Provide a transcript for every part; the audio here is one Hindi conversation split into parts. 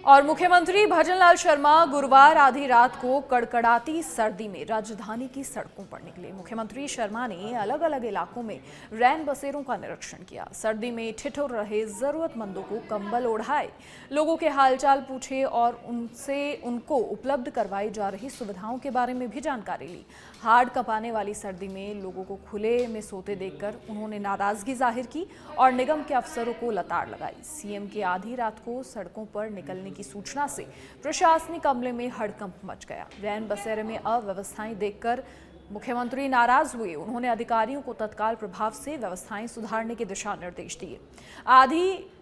और मुख्यमंत्री भजनलाल शर्मा गुरुवार आधी रात को कड़कड़ाती सर्दी में राजधानी की सड़कों पर निकले। मुख्यमंत्री शर्मा ने अलग अलग इलाकों में रैन बसेरों का निरीक्षण किया। सर्दी में ठिठुर रहे जरूरतमंदों को कंबल ओढ़ाए, लोगों के हालचाल पूछे और उनको उपलब्ध करवाई जा रही सुविधाओं के बारे में भी जानकारी ली। हाड़ कंपाने वाली सर्दी में लोगों को खुले में सोते देखकर उन्होंने नाराजगी जाहिर की और निगम के अफसरों को लताड़ लगाई। सीएम के आधी रात को सड़कों पर निकलने की सूचना से प्रशासनिक अमले में हड़कंप मच गया। रैन बसेरे में अव्यवस्थाएं देखकर मुख्यमंत्री नाराज हुए। उन्होंने अधिकारियों को तत्काल प्रभाव से व्यवस्थाएं सुधारने के दिशा निर्देश दिए। आधी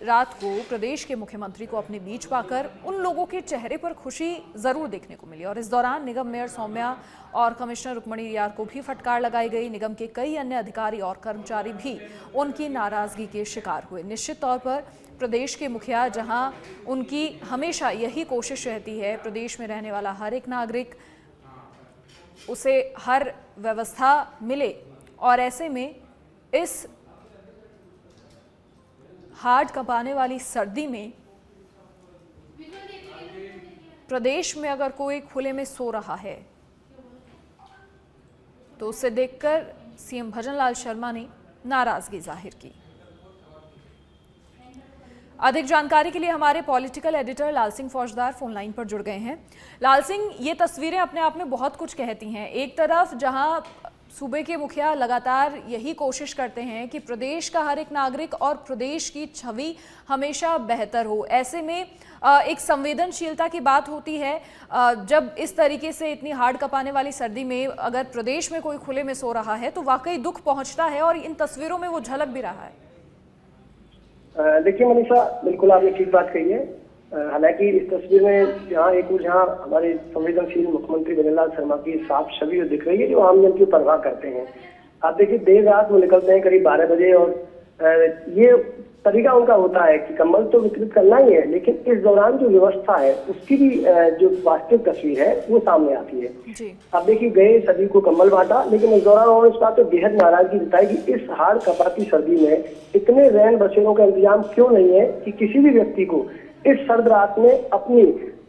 रात को प्रदेश के मुख्यमंत्री को अपने बीच पाकर उन लोगों के चेहरे पर खुशी जरूर देखने को मिली और इस दौरान निगम मेयर सौम्या और कमिश्नर रुक्मणी रियार को भी फटकार लगाई गई। निगम के कई अन्य अधिकारी और कर्मचारी भी उनकी नाराजगी के शिकार हुए। निश्चित तौर पर प्रदेश के मुखिया, जहां उनकी हमेशा यही कोशिश रहती है प्रदेश में रहने वाला हर एक नागरिक उसे हर व्यवस्था मिले, और ऐसे में इस हाड़ कंपाने वाली सर्दी में प्रदेश में अगर कोई खुले में सो रहा है तो उसे देखकर सीएम भजनलाल शर्मा ने नाराजगी जाहिर की। अधिक जानकारी के लिए हमारे पॉलिटिकल एडिटर लाल सिंह फौजदार फोन लाइन पर जुड़ गए हैं। लाल सिंह, ये तस्वीरें अपने आप में बहुत कुछ कहती हैं। एक तरफ जहां सूबे के मुखिया लगातार यही कोशिश करते हैं कि प्रदेश का हर एक नागरिक और प्रदेश की छवि हमेशा बेहतर हो, ऐसे में एक संवेदनशीलता की बात होती है। जब इस तरीके से इतनी हाड़ कंपाने वाली सर्दी में अगर प्रदेश में कोई खुले में सो रहा है तो वाकई दुख पहुंचता है और इन तस्वीरों में वो झलक भी रहा है। देखिए मनीषा, बिल्कुल आपने ठीक बात कही है। हालांकि इस तस्वीर में जहाँ हमारे संवेदनशील मुख्यमंत्री भजनलाल शर्मा की साफ छवि दिख रही है, जो आम जन की परवाह करते हैं। आप देखिए, देर रात वो निकलते हैं करीब 12 बजे और ये तरीका उनका होता है कि कंबल तो वितरित करना ही है, लेकिन इस दौरान जो व्यवस्था है उसकी भी जो वास्तविक तस्वीर है वो सामने आती है। आप देखिए, गए सभी को कंबल बांटा, लेकिन इस दौरान उन्होंने इस बात पर बेहद नाराजगी जताई कि इस हाड़ कंपाती सर्दी में इतने रैन बसेरों का इंतजाम क्यों नहीं है कि किसी भी व्यक्ति को इस सर्द रात में अपनी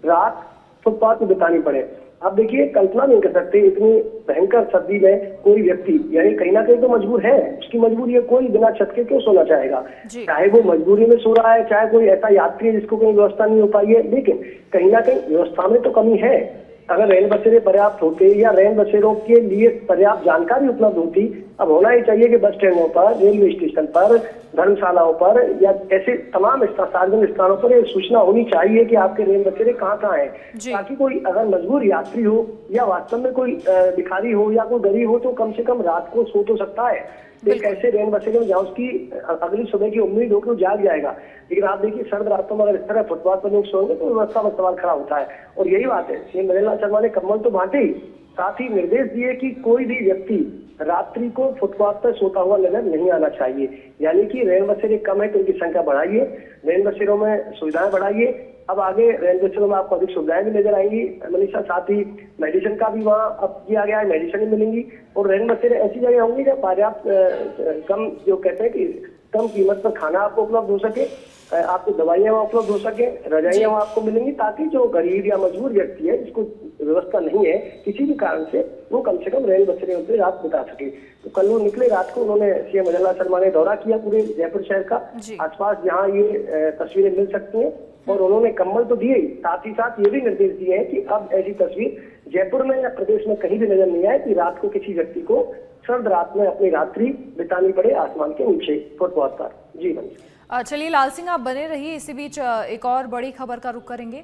रात फुटपाथ में बितानी पड़े। आप देखिए, कल्पना नहीं कर सकते इतनी भयंकर सर्दी में कोई व्यक्ति, यानी कहीं ना कहीं तो मजबूर है, उसकी मजबूरी है, कोई बिना छत के क्यों सोना चाहेगा। चाहे वो मजबूरी में सो रहा है, चाहे कोई ऐसा यात्री है जिसको कोई व्यवस्था नहीं हो पाई है, लेकिन कहीं ना कहीं व्यवस्था में तो कमी है। अगर रैन बसेरे पर्याप्त होते या रैन बसेरों के लिए पर्याप्त जानकारी उपलब्ध होती, अब होना ही चाहिए कि बस स्टैंडों पर, रेलवे स्टेशन पर, धर्मशालाओं पर या ऐसे तमाम सार्वजनिक स्थानों पर यह सूचना होनी चाहिए कि आपके रैन बसेरे कहाँ हैं, ताकि कोई अगर मजबूर यात्री हो या वास्तव में कोई भिखारी हो या कोई गरीब हो तो कम से कम रात को सो तो सकता है। एक ऐसे रैन बसेरे में जहाँ उसकी अगली सुबह की उम्मीद हो कि वो जाग जाएगा। लेकिन आप देखिए, सर्द रातों में अगर इस तरह फुटपाथ पर लोग सोएंगे तो व्यवस्था में सवाल खड़ा होता है। और यही बात है, सीएम भजनलाल शर्मा ने कंबल तो बांटे ही, साथ ही निर्देश दिए कि कोई भी व्यक्ति रात्रि को फुटपाथ पर सोता हुआ नजर नहीं आना चाहिए। यानी कि रैन बसेरे कम है तो उनकी संख्या बढ़ाइए, रैन बसेरों में सुविधाएं बढ़ाइए। अब आगे रैन बसेरों में आपको अधिक सुविधाएं भी नजर आएंगी मनीषा। साथ ही मेडिसिन का भी वहाँ अब किया गया है, मेडिसिन भी मिलेंगी और रैन बसेरे ऐसी जगह होंगी जहाँ पर्याप्त कम, जो कहते हैं कि कम कीमत पर खाना आपको उपलब्ध हो सके, आपको दवाइयाँ वहाँ उपलब्ध हो सके, रजाइयाँ वहाँ आपको मिलेंगी, ताकि जो गरीब या मजबूर व्यक्ति है जिसको व्यवस्था नहीं है किसी भी कारण से, वो कम से कम रैन बसेरे में रात बिता सके। तो कल वो निकले रात को, उन्होंने सीएम भजनलाल शर्मा ने दौरा किया पूरे जयपुर शहर का, आसपास जहाँ ये तस्वीरें मिल सकती हैं, और उन्होंने कंबल तो दिए, साथ ही साथ ये भी निर्देश दिए हैं कि अब ऐसी तस्वीर जयपुर में या प्रदेश में कहीं भी नजर नहीं आए कि रात को किसी व्यक्ति को सर्द रात में अपनी रात्रि बितानी पड़े आसमान के नीचे फुटपाथ पर। जी बनी। चलिए लाल सिंह, आप बने रहिए। इसी बीच एक और बड़ी खबर का रुख करेंगे।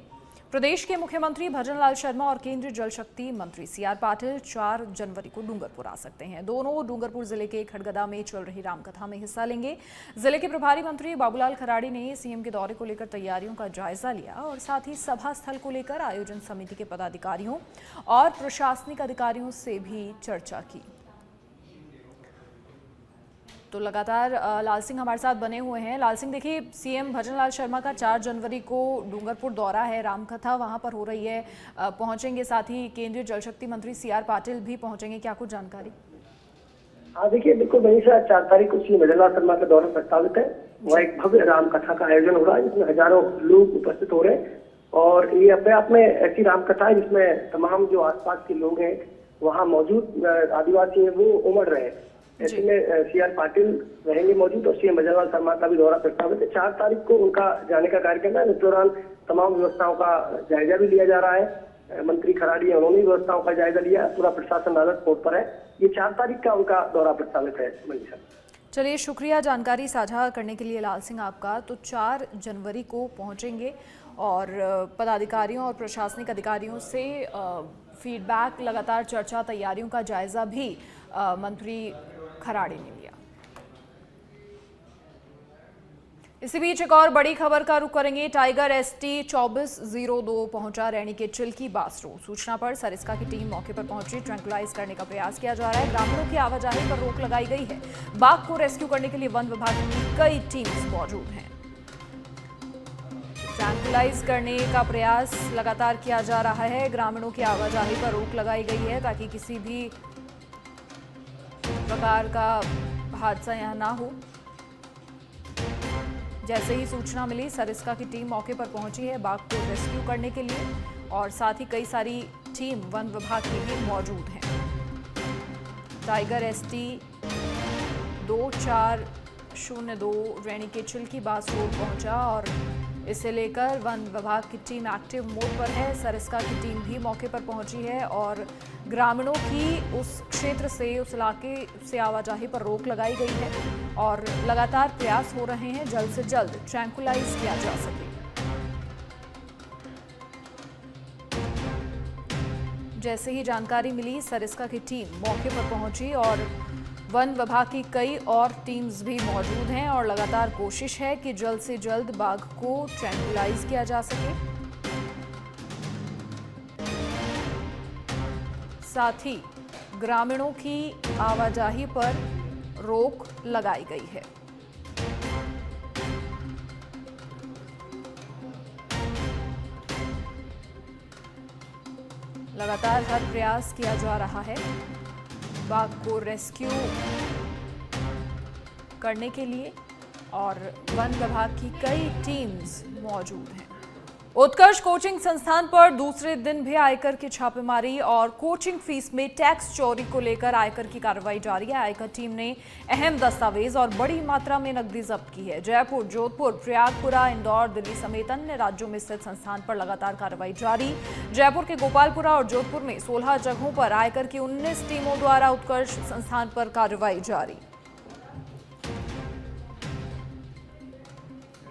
प्रदेश के मुख्यमंत्री भजनलाल शर्मा और केंद्रीय जल शक्ति मंत्री सीआर पाटिल 4 जनवरी को डूंगरपुर आ सकते हैं। दोनों डूंगरपुर जिले के खड़गदा में चल रही रामकथा में हिस्सा लेंगे। जिले के प्रभारी मंत्री बाबूलाल खराड़ी ने सीएम के दौरे को लेकर तैयारियों का जायजा लिया और साथ ही सभा स्थल को लेकर आयोजन समिति के पदाधिकारियों और प्रशासनिक अधिकारियों से भी चर्चा की। तो लगातार लाल सिंह हमारे साथ बने हुए हैं। लाल सिंह, देखिए, सीएम भजनलाल शर्मा का 4 जनवरी को डूंगरपुर दौरा है, रामकथा वहां पर हो रही है, पहुंचेंगे। साथ ही केंद्रीय जल शक्ति मंत्री सीआर पाटिल भी पहुंचेंगे, क्या कुछ जानकारी? हाँ देखिए, बिल्कुल मनीषा, 4 तारीख को सीएम भजनलाल शर्मा का दौरा प्रस्तावित है। वहाँ एक भव्य रामकथा का आयोजन हो रहा है जिसमें हजारों लोग उपस्थित हो रहे हैं। और ये अपने आप में ऐसी रामकथा है जिसमें तमाम जो आसपास के लोग हैं वहाँ मौजूद आदिवासी हैं वो उमड़ रहे हैं। ऐसे में CR पाटिल रहेंगे मौजूद और CM भजनलाल शर्मा का भी दौरा प्रस्तावित है। 4 तारीख को उनका जाने का कार्यक्रम है। इस दौरान तमाम व्यवस्थाओं का जायजा भी लिया जा रहा है। मंत्री खराड़ी है, उन्होंने व्यवस्थाओं का जायजा लिया। पूरा प्रशासन अलर्ट मोड पर है। ये 4 तारीख का उनका दौरा प्रस्तावित है। मनीषा, चलिए, शुक्रिया जानकारी साझा करने के लिए लाल सिंह आपका। तो 4 जनवरी को पहुंचेंगे और पदाधिकारियों और प्रशासनिक अधिकारियों से फीडबैक, लगातार चर्चा, तैयारियों का जायजा भी मंत्री खराड़ी ने लिया। इसी बीच एक और बड़ी खबर का रुख करेंगे। टाइगर ST 2402 पहुंचा रैनी के चिल्की बास रोड। सूचना पर सरिस्का की टीम मौके पर पहुंची। ट्रैंकुलाइज करने का प्रयास किया जा रहा है। ग्रामीणों की आवाजाही पर रोक लगाई गई है। बाघ को रेस्क्यू करने के लिए वन विभाग की कई टीम्स मौजूद हैं। ट्रैंकुलाइज करने का प्रयास लगातार किया जा रहा है। ग्रामीणों की आवाजाही पर रोक लगाई गई है ताकि किसी भी प्रकार का हादसा यहां ना हो। जैसे ही सूचना मिली, सरिस्का की टीम मौके पर पहुंची है बाघ को रेस्क्यू करने के लिए और साथ ही कई सारी टीम वन विभाग की भी मौजूद हैं। टाइगर ST 2402 रैनी के चिल्की बास रोड पहुंचा और इसे लेकर वन विभाग की टीम एक्टिव मोड पर है। सरिस्का की टीम भी मौके पर पहुंची है और ग्रामीणों की उस क्षेत्र से, उस इलाके से आवाजाही पर रोक लगाई गई है और लगातार प्रयास हो रहे हैं जल्द से जल्द ट्रैंकुलाइज किया जा सके। जैसे ही जानकारी मिली, सरिस्का की टीम मौके पर पहुंची और वन विभाग की कई और टीम्स भी मौजूद हैं और लगातार कोशिश है कि जल्द से जल्द बाघ को ट्रैंकुलाइज किया जा सके। साथ ही ग्रामीणों की आवाजाही पर रोक लगाई गई है। लगातार हर प्रयास किया जा रहा है बाघ को रेस्क्यू करने के लिए और वन विभाग की कई टीम्स मौजूद हैं। उत्कर्ष कोचिंग संस्थान पर दूसरे दिन भी आयकर की छापेमारी और कोचिंग फीस में टैक्स चोरी को लेकर आयकर की कार्रवाई जारी है। आयकर टीम ने अहम दस्तावेज और बड़ी मात्रा में नकदी जब्त की है। जयपुर, जोधपुर, प्रयागपुरा, इंदौर, दिल्ली समेत अन्य राज्यों में स्थित संस्थान पर लगातार कार्रवाई जारी। जयपुर के गोपालपुरा और जोधपुर में 16 जगहों पर आयकर की 19 टीमों द्वारा उत्कर्ष संस्थान पर कार्रवाई जारी।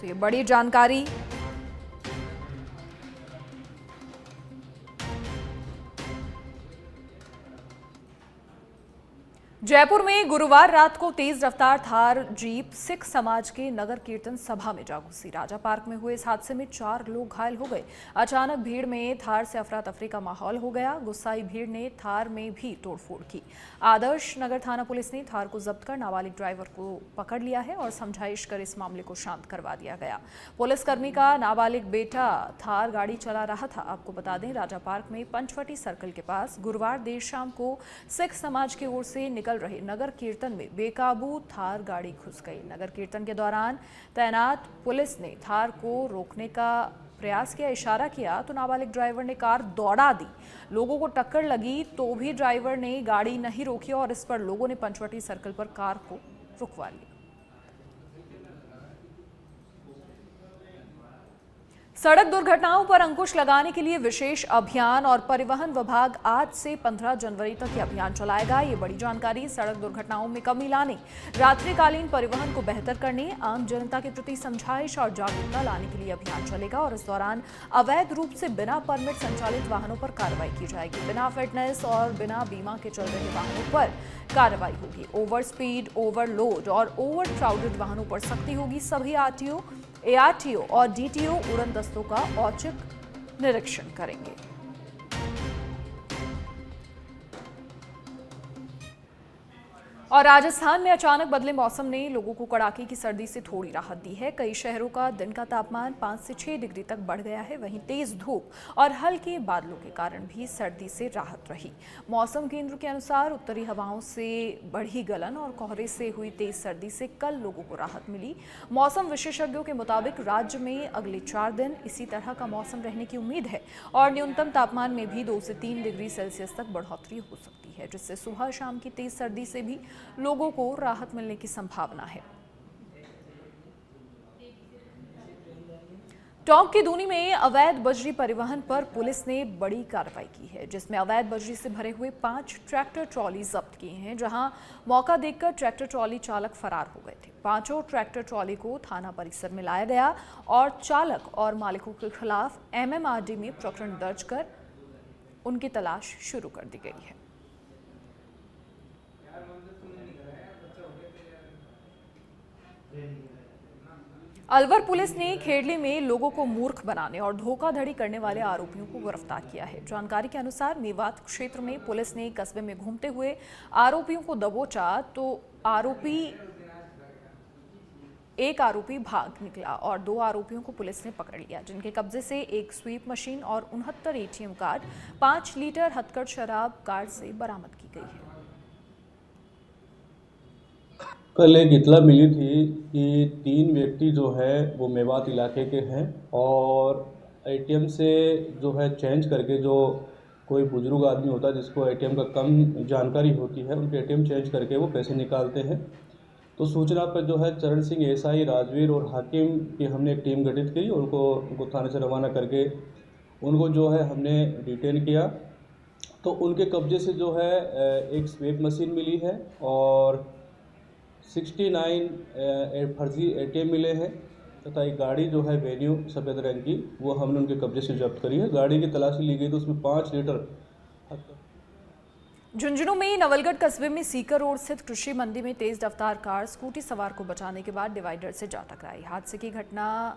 तो ये बड़ी जानकारी जयपुर में गुरुवार रात को तेज रफ्तार थार जीप सिख समाज के नगर कीर्तन सभा में जा घुसी। राजा पार्क में हुए इस हादसे में 4 लोग घायल हो गए। अचानक भीड़ में थार से अफरा तफरी का माहौल हो गया। गुस्साई भीड़ ने थार में भी तोड़फोड़ की। आदर्श नगर थाना पुलिस ने थार को जब्त कर नाबालिग ड्राइवर को पकड़ लिया है और समझाइश कर इस मामले को शांत करवा दिया गया। पुलिसकर्मी का नाबालिग बेटा थार गाड़ी चला रहा था। आपको बता दें, राजा पार्क में पंचवटी सर्कल के पास गुरुवार देर शाम को सिख समाज की ओर से निकल रहे नगर कीर्तन में बेकाबू थार गाड़ी घुस गई। नगर कीर्तन के दौरान तैनात पुलिस ने थार को रोकने का प्रयास किया, इशारा किया तो नाबालिग ड्राइवर ने कार दौड़ा दी। लोगों को टक्कर लगी तो भी ड्राइवर ने गाड़ी नहीं रोकी और इस पर लोगों ने पंचवटी सर्कल पर कार को रुकवा लिया। सड़क दुर्घटनाओं पर अंकुश लगाने के लिए विशेष अभियान और परिवहन विभाग आज से 15 जनवरी तक ये अभियान चलाएगा। ये बड़ी जानकारी। सड़क दुर्घटनाओं में कमी लाने, रात्रिकालीन परिवहन को बेहतर करने, आम जनता के प्रति समझाइश और जागरूकता लाने के लिए अभियान चलेगा और इस दौरान अवैध रूप से बिना परमिट संचालित वाहनों पर कार्रवाई की जाएगी। बिना फिटनेस और बिना बीमा के चल रहे वाहनों पर कार्रवाई होगी। ओवर स्पीड, ओवरलोड और ओवर क्राउडेड वाहनों पर सख्ती होगी। सभी RTO, ARTO और DTO उड़न दस्तों का औचक निरीक्षण करेंगे। और राजस्थान में अचानक बदले मौसम ने लोगों को कड़ाके की सर्दी से थोड़ी राहत दी है। कई शहरों का दिन का तापमान 5 से 6 डिग्री तक बढ़ गया है। वहीं तेज धूप और हल्के बादलों के कारण भी सर्दी से राहत रही। मौसम केंद्र के अनुसार उत्तरी हवाओं से बढ़ी गलन और कोहरे से हुई तेज सर्दी से कल लोगों को राहत मिली। मौसम विशेषज्ञों के मुताबिक राज्य में अगले 4 दिन इसी तरह का मौसम रहने की उम्मीद है और न्यूनतम तापमान में भी 2 से 3 डिग्री सेल्सियस तक बढ़ोतरी हो सकती है, जिससे सुबह शाम की तेज सर्दी से भी लोगों को राहत मिलने की संभावना है। टोंक की दूनी में अवैध बजरी परिवहन पर पुलिस ने बड़ी कार्रवाई की है, जिसमें अवैध बजरी से भरे हुए 5 ट्रैक्टर ट्रॉली जब्त किए हैं, जहां मौका देखकर ट्रैक्टर ट्रॉली चालक फरार हो गए थे। पांचों ट्रैक्टर ट्रॉली को थाना परिसर में लाया गया और चालक और मालिकों के खिलाफ एमएमआरडी में प्रकरण दर्ज कर उनकी तलाश शुरू कर दी गई है। अलवर पुलिस ने खेड़ली में लोगों को मूर्ख बनाने और धोखाधड़ी करने वाले आरोपियों को गिरफ्तार किया है। जानकारी के अनुसार मेवात क्षेत्र में पुलिस ने कस्बे में घूमते हुए आरोपियों को दबोचा तो एक आरोपी भाग निकला और 2 आरोपियों को पुलिस ने पकड़ लिया, जिनके कब्जे से एक स्वीप मशीन और 69 एटीएम कार्ड, 5 लीटर हथकढ़ शराब कार्ड से बरामद की गई है। कल एक इतला मिली थी कि 3 व्यक्ति जो है वो मेवात इलाके के हैं और एटीएम से जो है चेंज करके, जो कोई बुजुर्ग आदमी होता है जिसको एटीएम का कम जानकारी होती है, उनके एटीएम चेंज करके वो पैसे निकालते हैं। तो सूचना पर जो है चरण सिंह एसआई, राजवीर और हाकिम की हमने एक टीम गठित की। उनको थाने से रवाना करके उनको जो है हमने डिटेन किया। तो उनके कब्जे से जो है एक स्वीप मशीन मिली है और 69 फर्जी एटीएम मिले हैं तथा एक गाड़ी जो है वेन्यू सफ़ेद रंग की, वो हमने उनके कब्जे से जब्त करी है। गाड़ी की तलाशी ली गई तो उसमें 5 लीटर। झुंझुनू में नवलगढ़ कस्बे में सीकर रोड स्थित कृषि मंडी में तेज रफ्तार कार स्कूटी सवार को बचाने के बाद डिवाइडर से जा टकराई। हादसे की घटना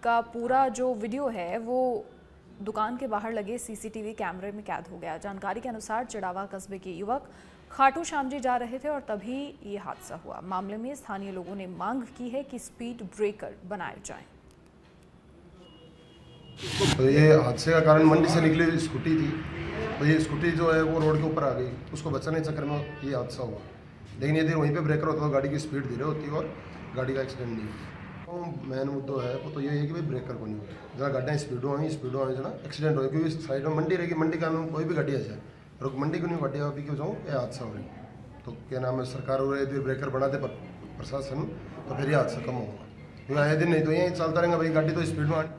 का पूरा जो वीडियो है वो दुकान के बाहर लगे सीसीटीवी कैमरे में कैद हो गया। जानकारी के अनुसार चिड़ावा कस्बे के युवक खाटू श्याम जी जा रहे थे और तभी ये हादसा हुआ। मामले में स्थानीय लोगों ने मांग की है कि स्पीड ब्रेकर बनाए जाएं। तो ये हादसे का कारण मंडी से निकली हुई स्कूटी थी, तो ये स्कूटी जो है वो रोड के ऊपर आ गई, उसको बचाने के चक्कर में ये हादसा हुआ। लेकिन यदि वहीं पे ब्रेकर होता तो गाड़ी की स्पीड धीरे होती और गाड़ी का एक्सीडेंट नहीं होता। तो मेन मुद्दा है वो तो ये है कि भाई ब्रेकर को नहीं होता, जहाँ गाड़ियाँ स्पीडों आएंगी जो एक्सीडेंट हो, क्योंकि साइड में मंडी रहेगी, मंडी का कोई भी गाड़ी आ जाए और मंडी को नहीं गाड़ी अभी क्यों जाऊँ ये हादसा हो रही। तो क्या नाम है, सरकार हो रही है ब्रेकर बनाते पर प्रशासन, तो फिर ये हादसा कम होगा, क्योंकि आए दिन नहीं तो यही चलता रहेगा भाई, गाड़ी तो स्पीड में।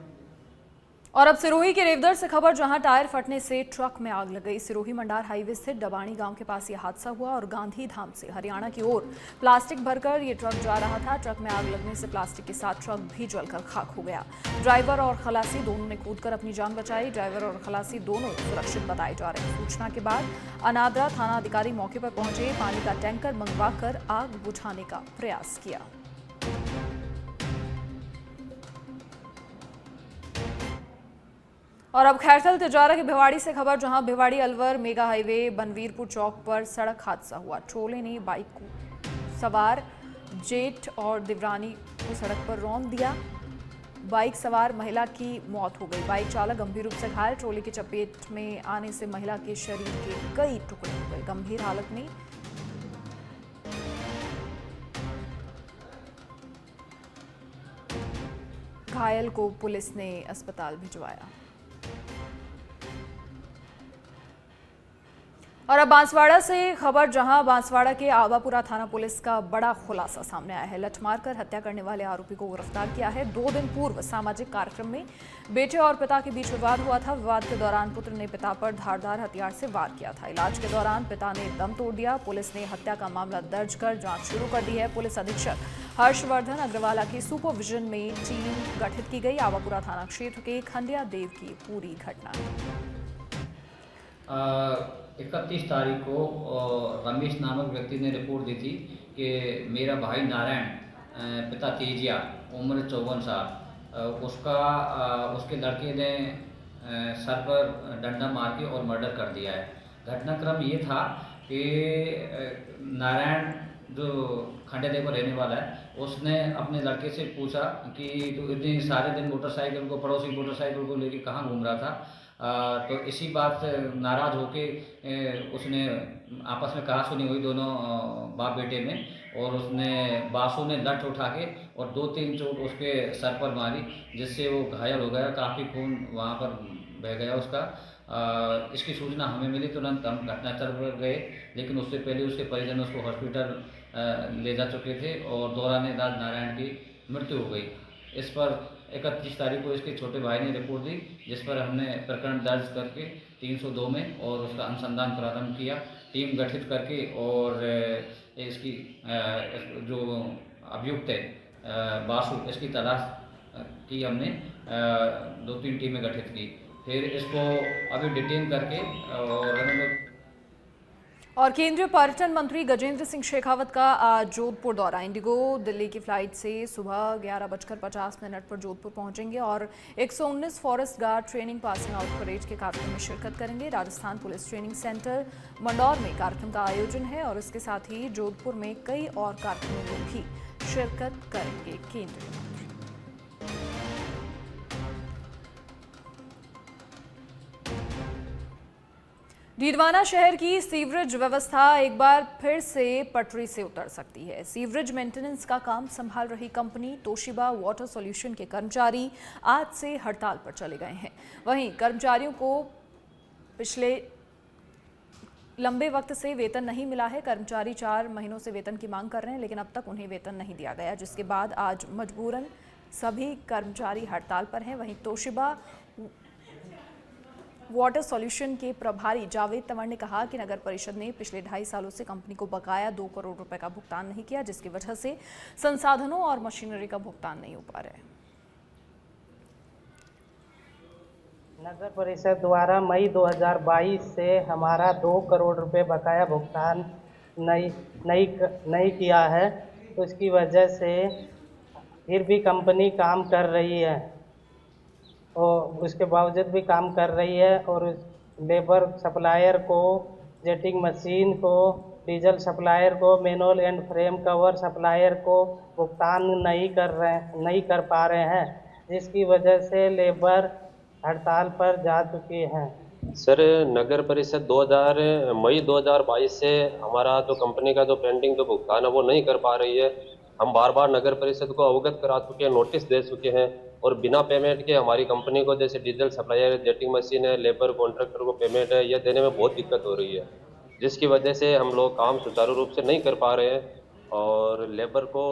और अब सिरोही के रेवदर से खबर, जहां टायर फटने से ट्रक में आग लग गई। सिरोही मंडार हाईवे स्थित डबाणी गांव के पास यह हादसा हुआ और गांधी धाम से हरियाणा की ओर प्लास्टिक भरकर ये ट्रक जा रहा था। ट्रक में आग लगने से प्लास्टिक के साथ ट्रक भी जलकर खाक हो गया। ड्राइवर और खलासी दोनों ने कूदकर अपनी जान बचाई। ड्राइवर और खलासी दोनों सुरक्षित बताए जा रहे हैं। सूचना के बाद अनादरा थाना अधिकारी मौके पर पहुंचे, पानी का टैंकर मंगवाकर आग बुझाने का प्रयास किया। और अब खैरथल तिजारा के भिवाड़ी से खबर, जहां भिवाड़ी अलवर मेगा हाईवे बनवीरपुर चौक पर सड़क हादसा हुआ। ट्रोले ने बाइक को सवार जेठ और दिवरानी को सड़क पर रौंद दिया। बाइक सवार महिला की मौत हो गई। बाइक चालक गंभीर रूप से घायल। ट्रोले की चपेट में आने से महिला के शरीर के कई टुकड़े हो गए। गंभीर हालत में घायल को पुलिस ने अस्पताल भिजवाया। और अब बांसवाड़ा से खबर, जहां बांसवाड़ा के आवापुरा थाना पुलिस का बड़ा खुलासा सामने आया है। लठ मारकर हत्या करने वाले आरोपी को गिरफ्तार किया है। 2 दिन पूर्व सामाजिक कार्यक्रम में बेटे और पिता के बीच विवाद हुआ था। विवाद के दौरान पुत्र ने पिता पर धारदार हथियार से वार किया था। इलाज के दौरान पिता ने दम तोड़ दिया। पुलिस ने हत्या का मामला दर्ज कर जांच शुरू कर दी है। पुलिस अधीक्षक हर्षवर्धन अग्रवाला की सुपरविजन में टीम गठित की गई। आवापुरा थाना क्षेत्र के खंडिया देव की पूरी घटना 31 तारीख को रमेश नामक व्यक्ति ने रिपोर्ट दी थी कि मेरा भाई नारायण, पिता तेजिया, उम्र 54 साल, उसके लड़के ने सर पर डंडा मार के और मर्डर कर दिया है। घटनाक्रम ये था कि नारायण जो खंडेले को रहने वाला है उसने अपने लड़के से पूछा कि तू इतने सारे दिन मोटरसाइकिल को पड़ोसी मोटरसाइकिल को लेके कहाँ घूम रहा था। तो इसी बात से नाराज़ होके उसने आपस में कहा सुनी हुई दोनों बाप बेटे में, और उसने बासु ने लठ उठा के और 2-3 चोट उसके सर पर मारी, जिससे वो घायल हो गया, काफ़ी खून वहाँ पर बह गया उसका। इसकी सूचना हमें मिली, तुरंत हम घटनास्थल पर गए, लेकिन उससे पहले उसके परिजन उसको हॉस्पिटल ले जा चुके थे और दौरान इलाज नारायण की मृत्यु हो गई। इस पर 31 तारीख को इसके छोटे भाई ने रिपोर्ट दी, जिस पर हमने प्रकरण दर्ज करके 302 में और उसका अनुसंधान प्रारंभ किया, टीम गठित करके, और इसकी जो अभियुक्त है बासु, इसकी तलाश की हमने 2-3 टीमें गठित की। फिर इसको अभी डिटेन करके और केंद्रीय पर्यटन मंत्री गजेंद्र सिंह शेखावत का आज जोधपुर दौरा। इंडिगो दिल्ली की फ्लाइट से सुबह 11:50 पर जोधपुर पहुंचेंगे और 119 forest guard training passing out parade के कार्यक्रम में शिरकत करेंगे। Rajasthan police training centre Mandore में कार्यक्रम का आयोजन है और इसके साथ ही जोधपुर में कई और कार्यक्रमों में भी शिरकत करेंगे केंद्रीय मंत्री। डीडवाना शहर की सीवरेज व्यवस्था एक बार फिर से पटरी से उतर सकती है। सीवरेज मेंटेनेंस का काम संभाल रही कंपनी तोशिबा वाटर सॉल्यूशन के कर्मचारी आज से हड़ताल पर चले गए हैं। वहीं कर्मचारियों को पिछले लंबे वक्त से वेतन नहीं मिला है। कर्मचारी 4 महीनों से वेतन की मांग कर रहे हैं, लेकिन अब तक उन्हें वेतन नहीं दिया गया, जिसके बाद आज मजबूरन सभी कर्मचारी हड़ताल पर हैं। वहीं तोशिबा वाटर सॉल्यूशन के प्रभारी जावेद तंवर ने कहा कि नगर परिषद ने पिछले 2.5 सालों से कंपनी को बकाया 2 करोड़ रुपए का भुगतान नहीं किया, जिसकी वजह से संसाधनों और मशीनरी का भुगतान नहीं हो पा रहा है। नगर परिषद द्वारा मई 2022 से हमारा 2 करोड़ रुपए बकाया भुगतान नहीं किया है, तो इसकी वजह से फिर भी कंपनी काम कर रही है और उसके बावजूद भी काम कर रही है, और लेबर सप्लायर को, जेटिंग मशीन को, डीजल सप्लायर को, manual and frame cover supplier को भुगतान नहीं कर पा रहे हैं, जिसकी वजह से लेबर हड़ताल पर जा चुके हैं। सर, नगर परिषद मई 2022 से हमारा जो कंपनी का जो पेंडिंग जो भुगतान है वो नहीं कर पा रही है। हम बार बार नगर परिषद को अवगत करा चुके हैं, नोटिस दे चुके हैं, और बिना पेमेंट के हमारी कंपनी को, जैसे डीजल सप्लायर, जेटिंग मशीन है, लेबर कॉन्ट्रैक्टर को पेमेंट है, यह देने में बहुत दिक्कत हो रही है, जिसकी वजह से हम लोग काम सुचारू रूप से नहीं कर पा रहे हैं। और लेबर को